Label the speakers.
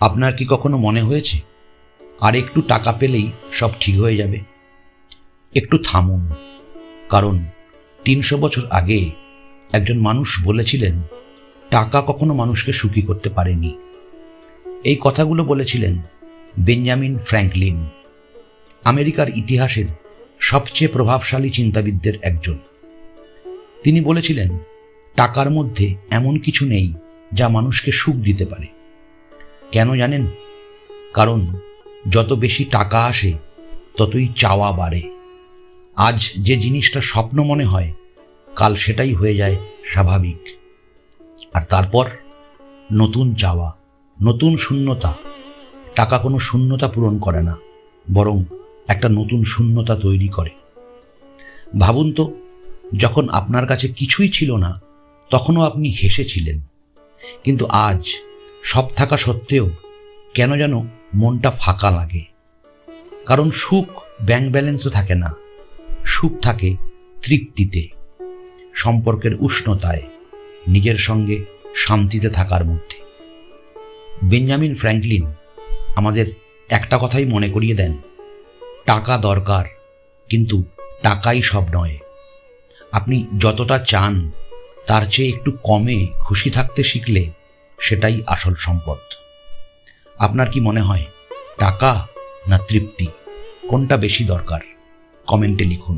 Speaker 1: আপনার কি কখনো মনে হয়েছে আর একটু টাকা পেলেই সব ঠিক হয়ে যাবে? একটু থামুন, কারণ ৩০০ বছর আগে একজন মানুষ বলেছিলেন টাকা কখনো মানুষকে সুখী করতে পারেনি। এই কথাগুলো বলেছিলেন বেঞ্জামিন ফ্র্যাঙ্কলিন, আমেরিকার ইতিহাসের সবচেয়ে প্রভাবশালী চিন্তাবিদদের একজন। তিনি বলেছিলেন টাকার মধ্যে এমন কিছু নেই যা মানুষকে সুখ দিতে পারে। কেন জানেন? কারণ যত বেশি টাকা আসে ততই চাওয়া বাড়ে। আজ যে জিনিসটা স্বপ্ন মনে হয়, কাল সেটাই হয়ে যায় স্বাভাবিক। আর তারপর নতুন চাওয়া, নতুন শূন্যতা। টাকা কোনো শূন্যতা পূরণ করে না, বরং একটা নতুন শূন্যতা তৈরি করে। ভাবুন তো, যখন আপনার কাছে কিছুই ছিল না তখনও আপনি হেসেছিলেন, কিন্তু আজ সব থাকা সত্ত্বেও কেন যেন মনটা ফাঁকা লাগে। কারণ সুখ ব্যাংক ব্যালেন্সে থাকে না, সুখ থাকে তৃপ্তিতে, সম্পর্কের উষ্ণতায়, নিজের সঙ্গে শান্তিতে থাকার মধ্যে। বেঞ্জামিন ফ্র্যাঙ্কলিন আমাদের একটা কথাই মনে করিয়ে দেন, টাকা দরকার, কিন্তু টাকাই সব নয়। আপনি যতটা চান তার চেয়ে একটু কমে খুশি থাকতে শিখলে সেটাই আসল সম্পদ। আপনার কি মনে হয়, টাকা না তৃপ্তি, কোনটা বেশি দরকার? কমেন্টে লিখুন।